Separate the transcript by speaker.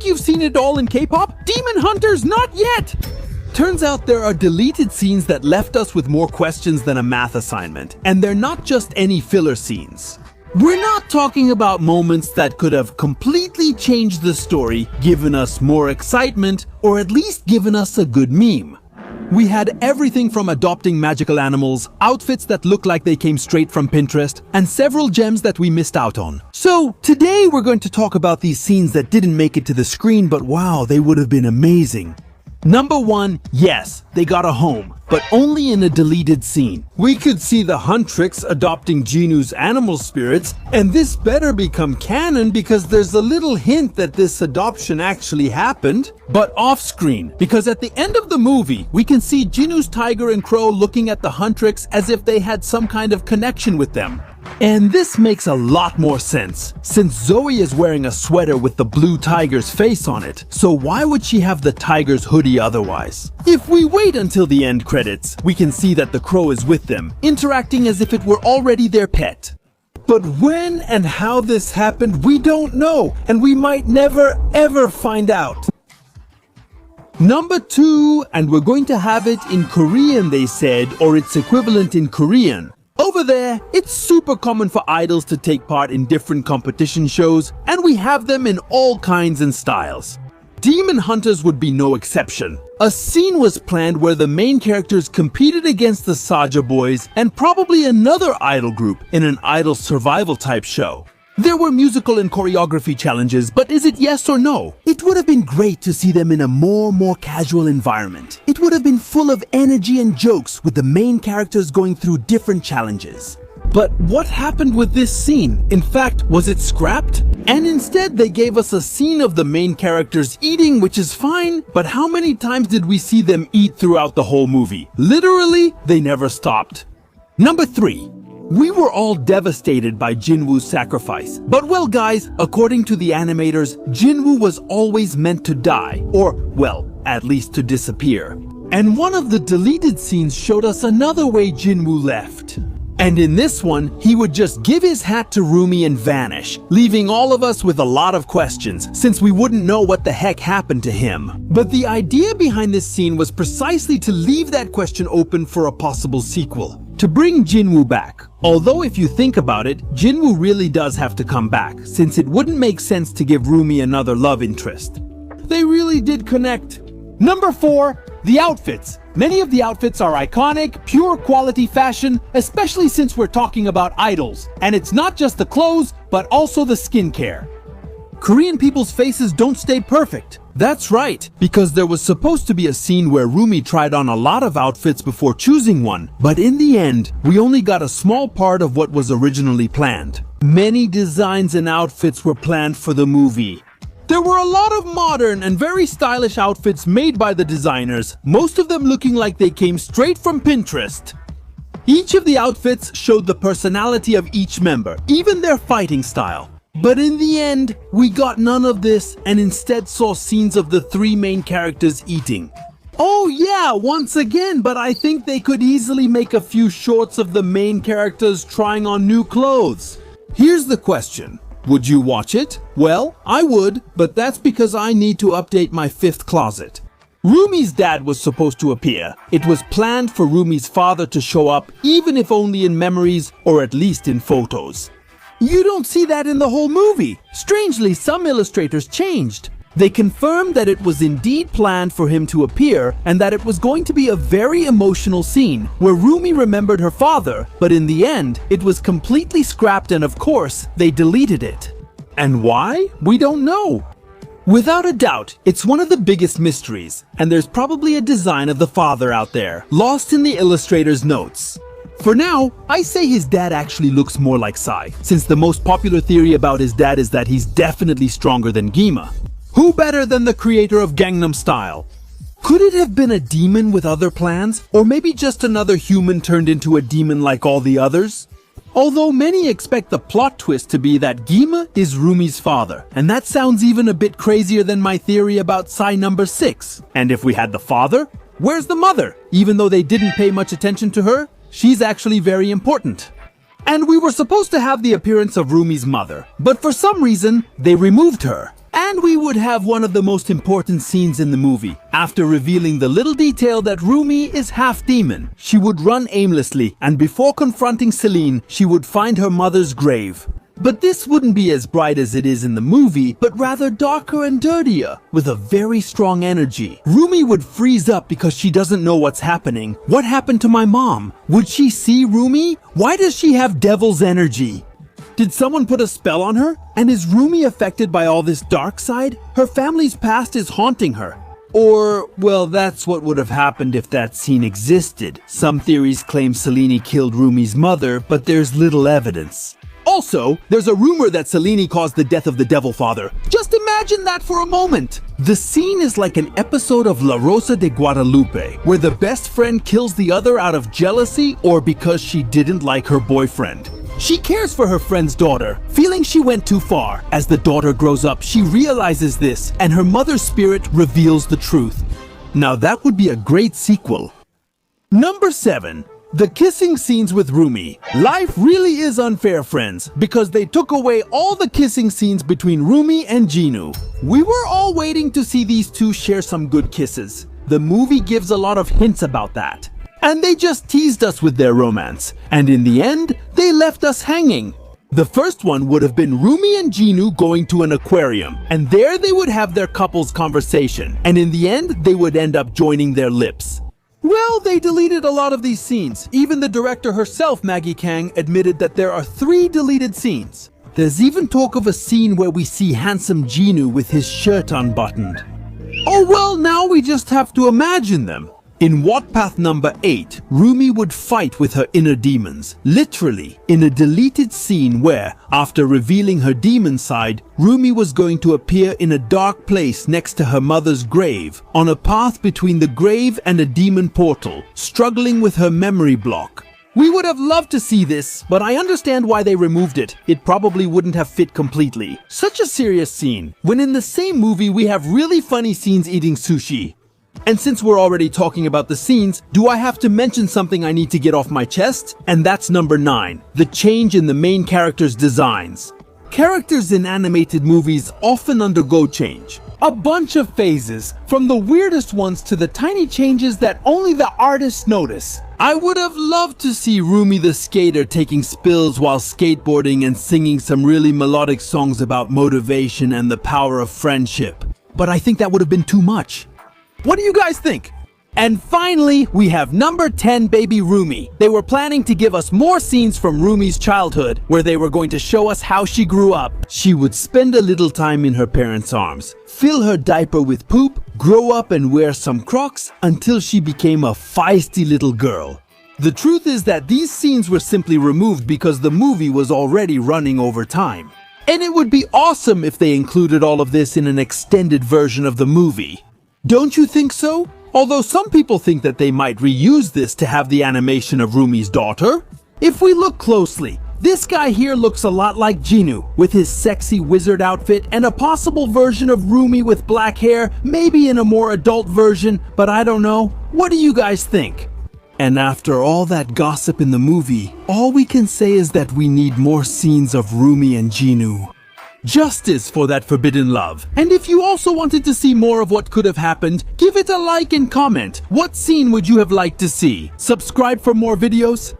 Speaker 1: think you've seen it all in K-pop? Demon Hunters, not yet! Turns out there are deleted scenes that left us with more questions than a math assignment, and they're not just any filler scenes. We're not talking about moments that could have completely changed the story, given us more excitement, or at least given us a good meme. We had everything from adopting magical animals, outfits that look like they came straight from Pinterest, and several gems that we missed out on. So today we're going to talk about these scenes that didn't make it to the screen, but wow, they would have been amazing. Number 1, yes, they got a home, but only in a deleted scene. We could see the Huntrix adopting Jinu's animal spirits, and this better become canon because there's a little hint that this adoption actually happened, but off-screen, because at the end of the movie, we can see Jinu's tiger and crow looking at the Huntrix as if they had some kind of connection with them. And this makes a lot more sense, since Zoe is wearing a sweater with the blue tiger's face on it, so why would she have the tiger's hoodie otherwise? If we wait until the end credits, we can see that the crow is with them, interacting as if it were already their pet. But when and how this happened, we don't know, and we might never ever find out. Number 2, and we're going to have it in Korean, they said, or its equivalent in Korean. Over there, it's super common for idols to take part in different competition shows, and we have them in all kinds and styles. Demon Hunters would be no exception. A scene was planned where the main characters competed against the Saja Boys and probably another idol group in an idol survival type show. There were musical and choreography challenges, but is it yes or no? It would have been great to see them in a more casual environment. It would have been full of energy and jokes with the main characters going through different challenges. But what happened with this scene? In fact, was it scrapped? And instead they gave us a scene of the main characters eating, which is fine, but how many times did we see them eat throughout the whole movie? Literally, they never stopped. Number 3. We were all devastated by Jinwoo's sacrifice. But well guys, according to the animators, Jinwoo was always meant to die, or well, at least to disappear. And one of the deleted scenes showed us another way Jinwoo left. And in this one, he would just give his hat to Rumi and vanish, leaving all of us with a lot of questions, since we wouldn't know what the heck happened to him. But the idea behind this scene was precisely to leave that question open for a possible sequel. To bring Jinwoo back. Although if you think about it, Jinwoo really does have to come back, since it wouldn't make sense to give Rumi another love interest. They really did connect. Number 4, the outfits. Many of the outfits are iconic, pure quality fashion, especially since we're talking about idols. And it's not just the clothes, but also the skincare. Korean people's faces don't stay perfect. That's right, because there was supposed to be a scene where Rumi tried on a lot of outfits before choosing one, but in the end, we only got a small part of what was originally planned. Many designs and outfits were planned for the movie. There were a lot of modern and very stylish outfits made by the designers, most of them looking like they came straight from Pinterest. Each of the outfits showed the personality of each member, even their fighting style. But in the end, we got none of this and instead saw scenes of the 3 main characters eating. Oh yeah, once again, but I think they could easily make a few shorts of the main characters trying on new clothes. Here's the question. Would you watch it? Well, I would, but that's because I need to update my 5th closet. Rumi's dad was supposed to appear. It was planned for Rumi's father to show up, even if only in memories or at least in photos. You don't see that in the whole movie. Strangely, some illustrators changed. They confirmed that it was indeed planned for him to appear and that it was going to be a very emotional scene where Rumi remembered her father, but in the end, it was completely scrapped and of course, they deleted it. And why? We don't know. Without a doubt, it's one of the biggest mysteries, and there's probably a design of the father out there, lost in the illustrator's notes. For now, I say his dad actually looks more like Psy, since the most popular theory about his dad is that he's definitely stronger than Gima. Who better than the creator of Gangnam Style? Could it have been a demon with other plans, or maybe just another human turned into a demon like all the others? Although many expect the plot twist to be that Gima is Rumi's father, and that sounds even a bit crazier than my theory about Psy number 6. And if we had the father, where's the mother? Even though they didn't pay much attention to her, she's actually very important. And we were supposed to have the appearance of Rumi's mother, but for some reason, they removed her. And we would have one of the most important scenes in the movie. After revealing the little detail that Rumi is half demon, she would run aimlessly, and before confronting Celine, she would find her mother's grave. But this wouldn't be as bright as it is in the movie, but rather darker and dirtier, with a very strong energy. Rumi would freeze up because she doesn't know what's happening. What happened to my mom? Would she see Rumi? Why does she have devil's energy? Did someone put a spell on her? And is Rumi affected by all this dark side? Her family's past is haunting her. Or, well, that's what would have happened if that scene existed. Some theories claim Celine killed Rumi's mother, but there's little evidence. Also, there's a rumor that Celine caused the death of the Devil Father. Just imagine that for a moment. The scene is like an episode of La Rosa de Guadalupe, where the best friend kills the other out of jealousy or because she didn't like her boyfriend. She cares for her friend's daughter, feeling she went too far. As the daughter grows up, she realizes this, and her mother's spirit reveals the truth. Now that would be a great sequel. Number 7. The kissing scenes with Rumi. Life really is unfair, friends, because they took away all the kissing scenes between Rumi and Jinu. We were all waiting to see these two share some good kisses. The movie gives a lot of hints about that. And they just teased us with their romance. And in the end, they left us hanging. The first one would have been Rumi and Jinu going to an aquarium. And there they would have their couple's conversation. And in the end, they would end up joining their lips. Well, they deleted a lot of these scenes. Even the director herself, Maggie Kang, admitted that there are 3 deleted scenes. There's even talk of a scene where we see handsome Jinu with his shirt unbuttoned. Oh well, now we just have to imagine them. In Wattpath number 8, Rumi would fight with her inner demons, literally in a deleted scene where, after revealing her demon side, Rumi was going to appear in a dark place next to her mother's grave, on a path between the grave and a demon portal, struggling with her memory block. We would have loved to see this, but I understand why they removed it. It probably wouldn't have fit completely. Such a serious scene, when in the same movie we have really funny scenes eating sushi. And since we're already talking about the scenes, do I have to mention something I need to get off my chest? And that's number 9, the change in the main characters' designs. Characters in animated movies often undergo change. A bunch of phases, from the weirdest ones to the tiny changes that only the artists notice. I would have loved to see Rumi the skater taking spills while skateboarding and singing some really melodic songs about motivation and the power of friendship. But I think that would have been too much. What do you guys think? And finally, we have number 10 baby Rumi. They were planning to give us more scenes from Rumi's childhood, where they were going to show us how she grew up. She would spend a little time in her parents' arms, fill her diaper with poop, grow up and wear some Crocs until she became a feisty little girl. The truth is that these scenes were simply removed because the movie was already running over time. And it would be awesome if they included all of this in an extended version of the movie. Don't you think so? Although some people think that they might reuse this to have the animation of Rumi's daughter. If we look closely, this guy here looks a lot like Jinu, with his sexy wizard outfit and a possible version of Rumi with black hair, maybe in a more adult version, but I don't know. What do you guys think? And after all that gossip in the movie, all we can say is that we need more scenes of Rumi and Jinu. Justice for that forbidden love. And if you also wanted to see more of what could have happened, give it a like and comment. What scene would you have liked to see? Subscribe for more videos.